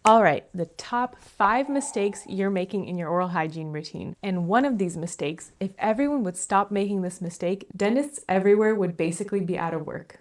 All right, the top 5 mistakes you're making in your oral hygiene routine. And one of these mistakes, if everyone would stop making this mistake, dentists everywhere would basically be out of work.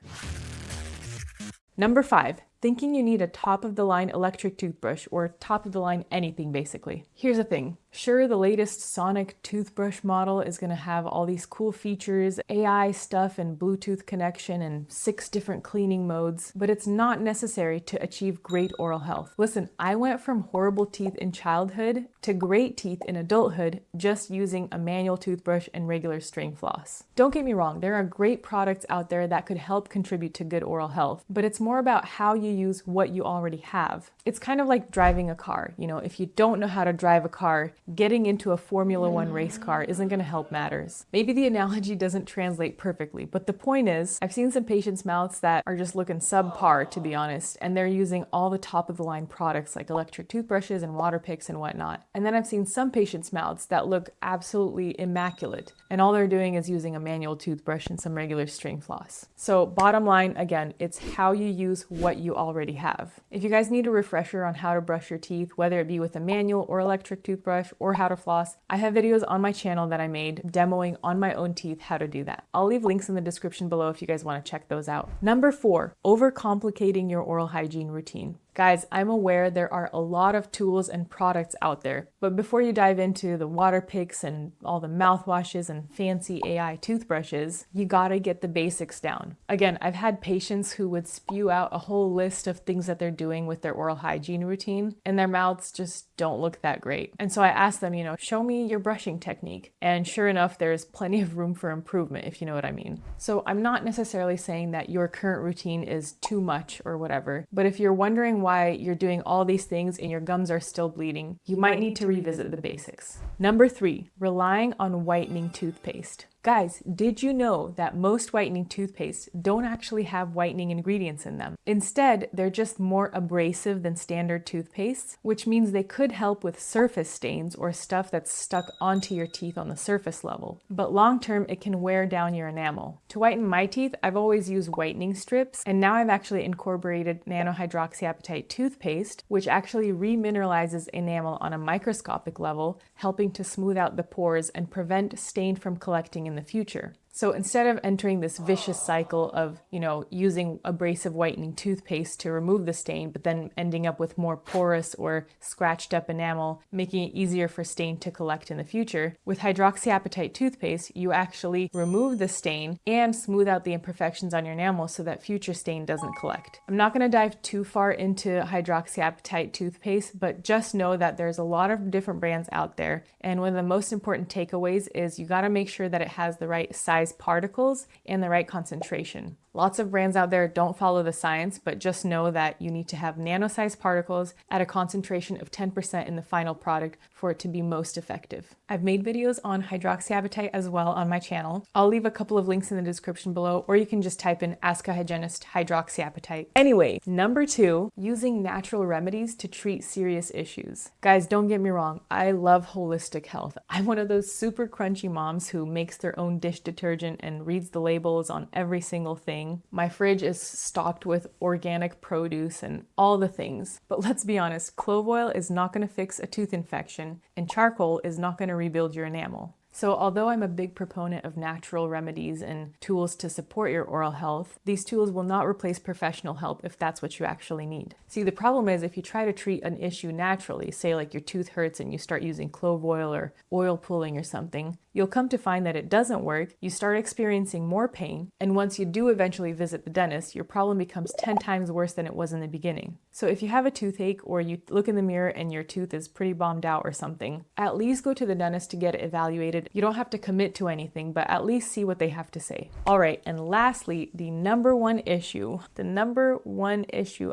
Number 5, thinking you need a top-of-the-line electric toothbrush or top-of-the-line anything basically. Here's the thing. Sure, the latest Sonic toothbrush model is going to have all these cool features, AI stuff and Bluetooth connection and 6 different cleaning modes, but it's not necessary to achieve great oral health. Listen, I went from horrible teeth in childhood to great teeth in adulthood just using a manual toothbrush and regular string floss. Don't get me wrong, there are great products out there that could help contribute to good oral health, but it's more about how you use what you already have. It's kind of like driving a car. You know, if you don't know how to drive a car, getting into a Formula One race car isn't going to help matters. Maybe the analogy doesn't translate perfectly, but the point is, I've seen some patients' mouths that are just looking subpar, to be honest, and they're using all the top-of-the-line products like electric toothbrushes and water picks and whatnot. And then I've seen some patients' mouths that look absolutely immaculate, and all they're doing is using a manual toothbrush and some regular string floss. So bottom line, again, it's how you use what you already have. If you guys need a refresher on how to brush your teeth, whether it be with a manual or electric toothbrush or how to floss, I have videos on my channel that I made demoing on my own teeth how to do that. I'll leave links in the description below if you guys want to check those out. Number 4, overcomplicating your oral hygiene routine. Guys, I'm aware there are a lot of tools and products out there, but before you dive into the water picks and all the mouthwashes and fancy AI toothbrushes, you gotta get the basics down. Again, I've had patients who would spew out a whole list of things that they're doing with their oral hygiene routine, and their mouths just don't look that great. And so I asked them, show me your brushing technique. And sure enough, there's plenty of room for improvement, if you know what I mean. So I'm not necessarily saying that your current routine is too much or whatever, but if you're wondering why you're doing all these things and your gums are still bleeding, you might need to revisit the basics. Number 3, relying on whitening toothpaste. Guys, did you know that most whitening toothpaste don't actually have whitening ingredients in them? Instead, they're just more abrasive than standard toothpastes, which means they could help with surface stains or stuff that's stuck onto your teeth on the surface level. But long term, it can wear down your enamel. To whiten my teeth, I've always used whitening strips, and now I've actually incorporated nanohydroxyapatite toothpaste, which actually remineralizes enamel on a microscopic level, helping to smooth out the pores and prevent stain from collecting in the future. So instead of entering this vicious cycle of, using abrasive whitening toothpaste to remove the stain, but then ending up with more porous or scratched up enamel, making it easier for stain to collect in the future, with hydroxyapatite toothpaste, you actually remove the stain and smooth out the imperfections on your enamel so that future stain doesn't collect. I'm not going to dive too far into hydroxyapatite toothpaste, but just know that there's a lot of different brands out there. And one of the most important takeaways is you got to make sure that it has the right size particles and the right concentration. Lots of brands out there don't follow the science, but just know that you need to have nano-sized particles at a concentration of 10% in the final product for it to be most effective. I've made videos on hydroxyapatite as well on my channel. I'll leave a couple of links in the description below, or you can just type in Ask a Hygienist hydroxyapatite. Anyway, number 2, using natural remedies to treat serious issues. Guys, don't get me wrong, I love holistic health. I'm one of those super crunchy moms who makes their own dish detergent and reads the labels on every single thing. My fridge is stocked with organic produce and all the things. But let's be honest, clove oil is not going to fix a tooth infection, and charcoal is not going to rebuild your enamel. So although I'm a big proponent of natural remedies and tools to support your oral health, these tools will not replace professional help if that's what you actually need. See, the problem is if you try to treat an issue naturally, say like your tooth hurts and you start using clove oil or oil pulling or something, you'll come to find that it doesn't work, you start experiencing more pain, and once you do eventually visit the dentist, your problem becomes 10 times worse than it was in the beginning. So if you have a toothache or you look in the mirror and your tooth is pretty bombed out or something, at least go to the dentist to get it evaluated. You don't have to commit to anything, but at least see what they have to say. All right, and lastly, the number one issue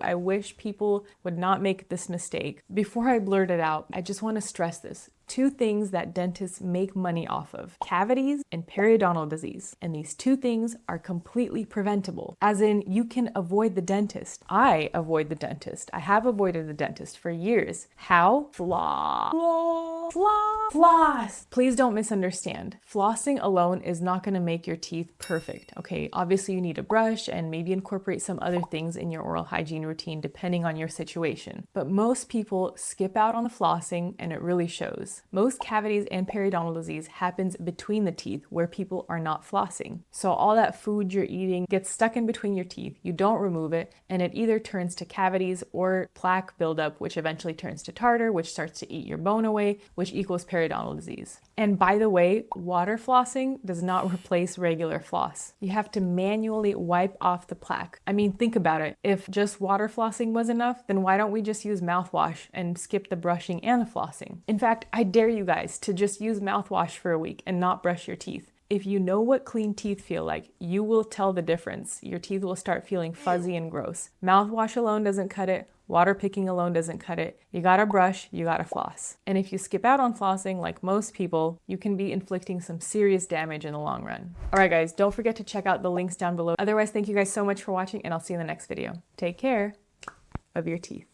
I wish people would not make this mistake. Before I blurt it out, I just want to stress this. two things that dentists make money off of: cavities and periodontal disease. And these two things are completely preventable, as in you can avoid the dentist. I avoid the dentist. I have avoided the dentist for years. How? Floss. Floss. Floss. Floss. Please don't misunderstand. Flossing alone is not going to make your teeth perfect, okay? Obviously you need a brush and maybe incorporate some other things in your oral hygiene routine depending on your situation. But most people skip out on the flossing and it really shows. Most cavities and periodontal disease happens between the teeth where people are not flossing. So all that food you're eating gets stuck in between your teeth, you don't remove it, and it either turns to cavities or plaque buildup, which eventually turns to tartar, which starts to eat your bone away, which equals periodontal disease. And by the way, water flossing does not replace regular floss. You have to manually wipe off the plaque. I mean, think about it. If just water flossing was enough, then why don't we just use mouthwash and skip the brushing and the flossing? In fact, I dare you guys to just use mouthwash for a week and not brush your teeth. If you know what clean teeth feel like, you will tell the difference. Your teeth will start feeling fuzzy and gross. Mouthwash alone doesn't cut it. Water picking alone doesn't cut it. You gotta brush, you gotta floss. And if you skip out on flossing, like most people, you can be inflicting some serious damage in the long run. All right, guys, don't forget to check out the links down below. Otherwise, thank you guys so much for watching, and I'll see you in the next video. Take care of your teeth.